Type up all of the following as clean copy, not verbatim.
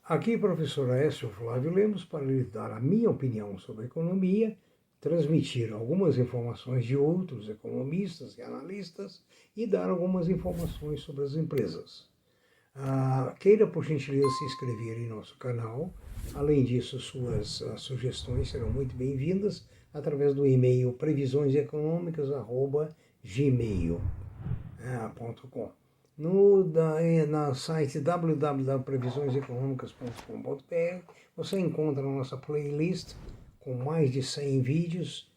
Aqui, professor Aécio Flávio Lemos, para lhe dar a minha opinião sobre a economia, transmitir algumas informações de outros economistas e analistas e dar algumas informações sobre as empresas. Queira, por gentileza, se inscrever em nosso canal. Além disso, suas sugestões serão muito bem-vindas através do e-mail previsioneseconômicas@gmail.com. No site www.previsioneseconomicas.com.br você encontra a nossa playlist com mais de 100 vídeos,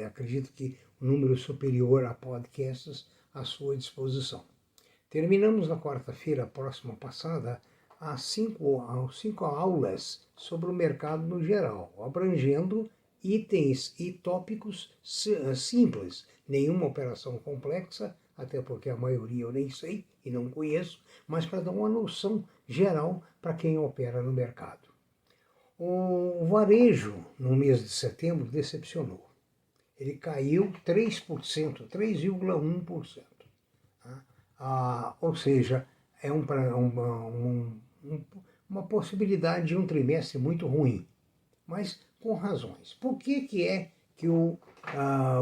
acredito que um número superior a podcasts à sua disposição. Terminamos na quarta-feira próxima passada as cinco aulas sobre o mercado no geral, abrangendo itens e tópicos simples, nenhuma operação complexa, até porque a maioria eu nem sei e não conheço, mas para dar uma noção geral para quem opera no mercado. O varejo, no mês de setembro, decepcionou. Ele caiu 3%, 3,1%. Ou seja, é uma possibilidade de um trimestre muito ruim, mas com razões. Por que é que o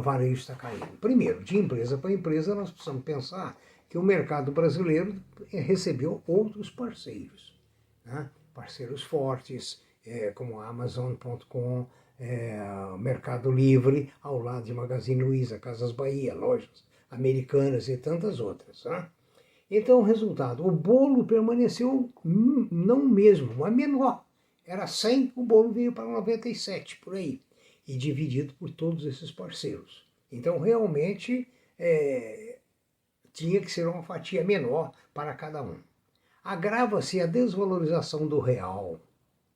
varejo está caindo? Primeiro, de empresa para empresa, nós precisamos pensar que o mercado brasileiro recebeu outros parceiros, né? Parceiros fortes, como a Amazon.com, Mercado Livre, ao lado de Magazine Luiza, Casas Bahia, lojas Americanas e tantas outras. Né? Então, o resultado, o bolo permaneceu não o mesmo, mas menor. Era 100, o bolo veio para 97, por aí, e dividido por todos esses parceiros. Então, realmente, tinha que ser uma fatia menor para cada um. Agrava-se a desvalorização do real.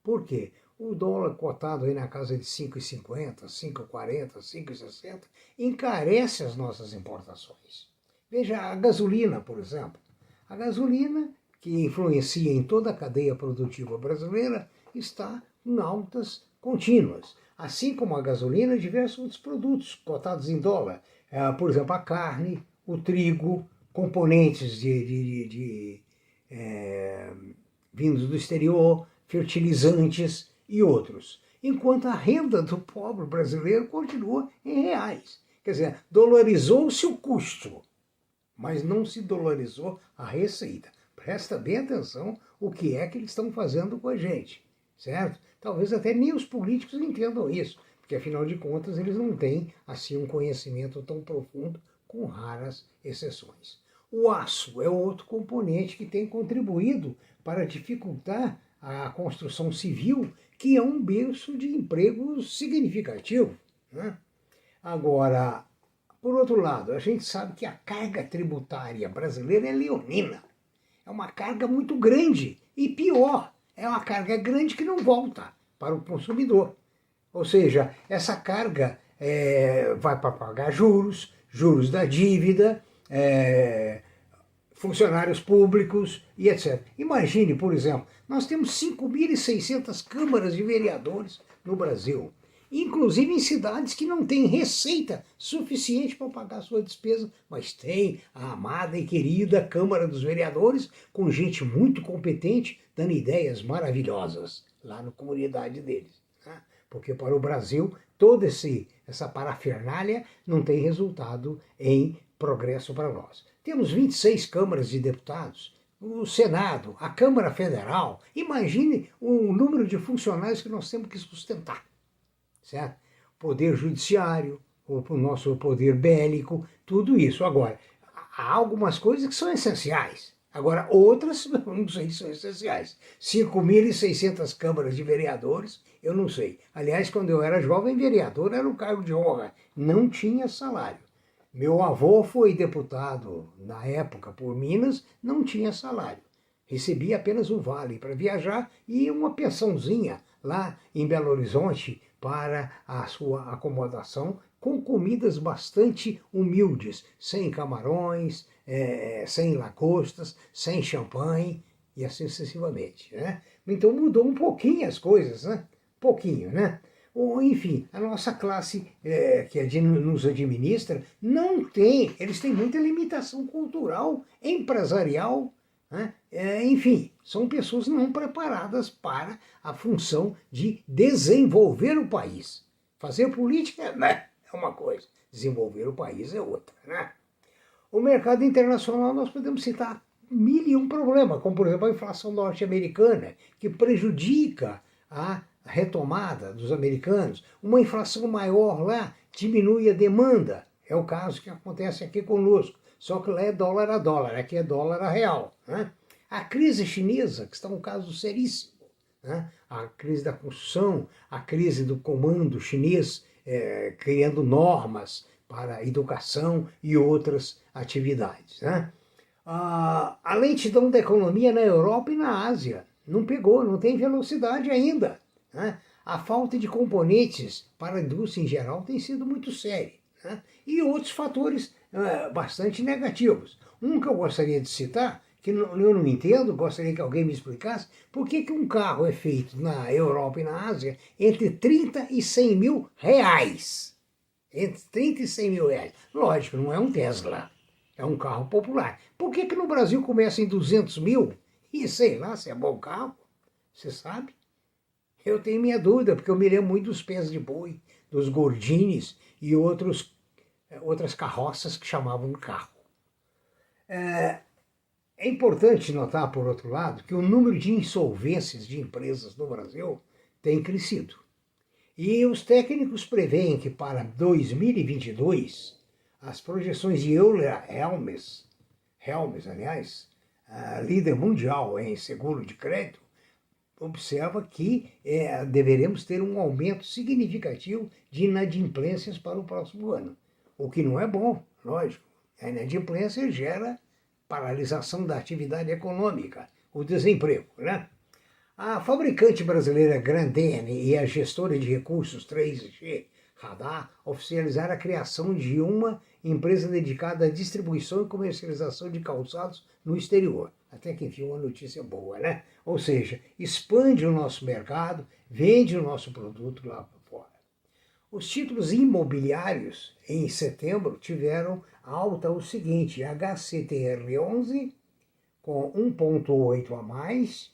Por quê? O dólar cotado aí na casa de 5,50, 5,40, 5,60 encarece as nossas importações. Veja a gasolina, por exemplo. A gasolina, que influencia em toda a cadeia produtiva brasileira, está em altas contínuas. Assim como a gasolina, diversos outros produtos cotados em dólar. Por exemplo, a carne, o trigo, componentes vindos do exterior, fertilizantes e outros. Enquanto a renda do pobre brasileiro continua em reais. Quer dizer, dolarizou-se o custo, mas não se dolarizou a receita. Presta bem atenção o que é que eles estão fazendo com a gente, certo? Talvez até nem os políticos entendam isso, porque afinal de contas eles não têm assim um conhecimento tão profundo, com raras exceções. O aço é outro componente que tem contribuído para dificultar a construção civil, que é um berço de emprego significativo, né? Agora, por outro lado, a gente sabe que a carga tributária brasileira é leonina. É uma carga muito grande e pior, é uma carga grande que não volta para o consumidor. Ou seja, essa carga vai para pagar juros, juros da dívida, funcionários públicos e etc. Imagine, por exemplo, nós temos 5.600 câmaras de vereadores no Brasil, inclusive em cidades que não têm receita suficiente para pagar a sua despesa, mas tem a amada e querida Câmara dos Vereadores, com gente muito competente, dando ideias maravilhosas lá na comunidade deles. Né? Porque para o Brasil, toda essa parafernália não tem resultado em progresso para nós. Temos 26 câmaras de deputados, o Senado, a Câmara Federal. Imagine o número de funcionários que nós temos que sustentar, certo? Poder judiciário, o nosso poder bélico, tudo isso. Agora, há algumas coisas que são essenciais. Agora, outras, não sei se são essenciais. 5.600 câmaras de vereadores, eu não sei. Aliás, quando eu era jovem, vereador era um cargo de honra, não tinha salário. Meu avô foi deputado, na época, por Minas, não tinha salário. Recebia apenas um vale para viajar e uma pensãozinha lá em Belo Horizonte para a sua acomodação, com comidas bastante humildes, sem camarões, sem lagostas, sem champanhe e assim sucessivamente. Né? Então mudou um pouquinho as coisas, né? Pouquinho, né? Ou, enfim, a nossa classe que nos administra não tem, eles têm muita limitação cultural, empresarial, né? Enfim, são pessoas não preparadas para a função de desenvolver o país. Fazer política, né, é uma coisa, desenvolver o país é outra, né? O mercado internacional nós podemos citar mil e um problemas, como por exemplo a inflação norte-americana, que prejudica a retomada dos americanos. Uma inflação maior lá diminui a demanda. É o caso que acontece aqui conosco. Só que lá é dólar a dólar, aqui é dólar a real, né? A crise chinesa, que está um caso seríssimo, né? A crise da construção, a crise do comando chinês criando normas para a educação e outras atividades, né? A lentidão da economia na Europa e na Ásia não pegou, não tem velocidade ainda, né? A falta de componentes para a indústria em geral tem sido muito séria, né? E outros fatores bastante negativos. Um que eu gostaria de citar, que eu não entendo, gostaria que alguém me explicasse, por que um carro é feito na Europa e na Ásia entre 30 e 100 mil reais. Entre 30 e 100 mil reais. Lógico, não é um Tesla, é um carro popular. Por que no Brasil começa em 200 mil? E sei lá se é bom carro, você sabe? Eu tenho minha dúvida, porque eu me lembro muito dos pés de boi, dos Gordines e outras carroças que chamavam de carro. É importante notar, por outro lado, que o número de insolvências de empresas no Brasil tem crescido. E os técnicos preveem que para 2022, as projeções de Euler Hermes, aliás, líder mundial em seguro de crédito, observa que deveremos ter um aumento significativo de inadimplências para o próximo ano. O que não é bom, lógico. A inadimplência gera paralisação da atividade econômica, o desemprego, né? A fabricante brasileira Grandene e a gestora de recursos 3G Radar oficializaram a criação de uma empresa dedicada à distribuição e comercialização de calçados no exterior. Até que enfim, uma notícia boa, né? Ou seja, expande o nosso mercado, vende o nosso produto lá para fora. Os títulos imobiliários em setembro tiveram alta o seguinte: HCTR11 com 1,8 a mais,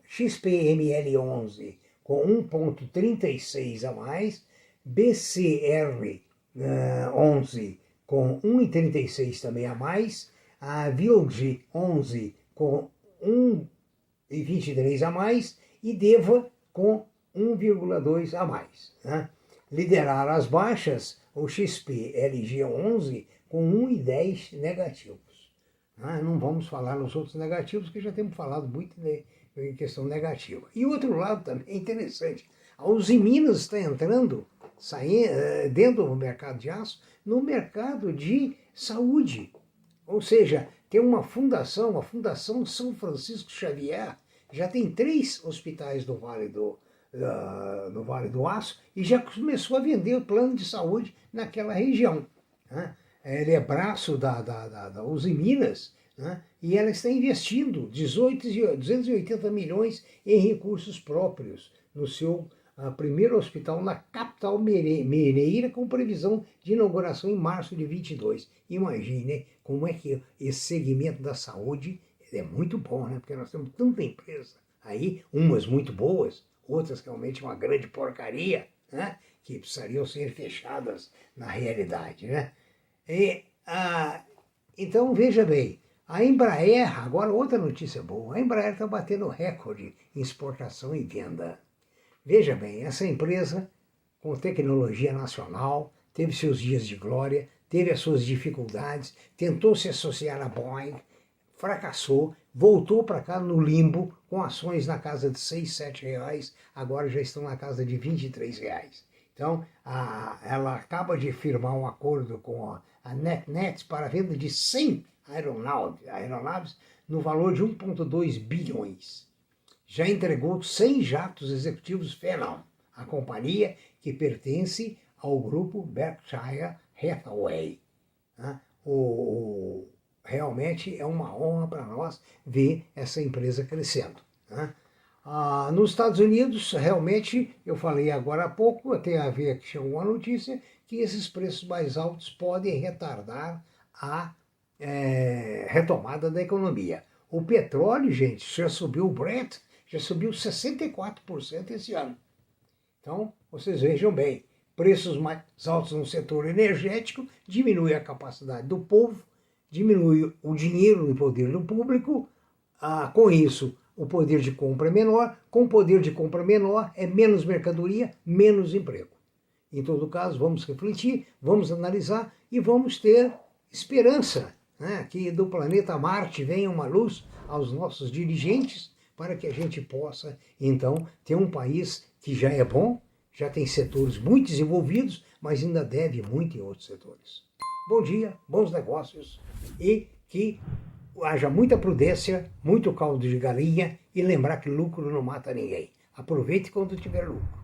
XPML11 com 1,36 a mais, BCR11 com 1,36 também a mais, a VILG 11 com 1,23 a mais e DEVA com 1,2 a mais, né? Lideraram as baixas o XPLG11 com 1,10 negativos. Não vamos falar nos outros negativos, que já temos falado muito em questão negativa. E outro lado também é interessante, a Usiminas está entrando, dentro do mercado de aço, no mercado de saúde. Ou seja, tem uma fundação, a Fundação São Francisco Xavier, já tem 3 hospitais no Vale do Aço e já começou a vender o plano de saúde naquela região, né? Ele é braço da Usiminas, né? E ela está investindo 280 milhões em recursos próprios no seu primeiro hospital na capital mineira, com previsão de inauguração em março de 22. Imagine como é que esse segmento da saúde é muito bom, né? Porque nós temos tanta empresa aí, umas muito boas, outras realmente uma grande porcaria, né? Que precisariam ser fechadas na realidade, né? Então, veja bem, a Embraer, agora outra notícia boa, a Embraer está batendo recorde em exportação e venda. Veja bem, essa empresa, com tecnologia nacional, teve seus dias de glória, teve as suas dificuldades, tentou se associar à Boeing, fracassou, voltou para cá no limbo, com ações na casa de 6, 7 reais, agora já estão na casa de 23 reais. Então, ela acaba de firmar um acordo com a NetNet para a venda de 100 aeronaves no valor de 1,2 bilhões. Já entregou 100 jatos executivos Phenom, a companhia que pertence ao grupo Berkshire Hathaway. Realmente é uma honra para nós ver essa empresa crescendo, né? Nos Estados Unidos, realmente, eu falei agora há pouco, tem a ver que chegou uma notícia, que esses preços mais altos podem retardar a retomada da economia. O petróleo, gente, já subiu, o Brent já subiu 64% esse ano. Então, vocês vejam bem, preços mais altos no setor energético, diminui a capacidade do povo, diminui o dinheiro no poder do público, com isso o poder de compra é menor, com poder de compra menor é menos mercadoria, menos emprego. Em todo caso, vamos refletir, vamos analisar e vamos ter esperança, né, que do planeta Marte venha uma luz aos nossos dirigentes para que a gente possa, então, ter um país que já é bom, já tem setores muito desenvolvidos, mas ainda deve muito em outros setores. Bom dia, bons negócios e que haja muita prudência, muito caldo de galinha e lembrar que lucro não mata ninguém. Aproveite quando tiver lucro.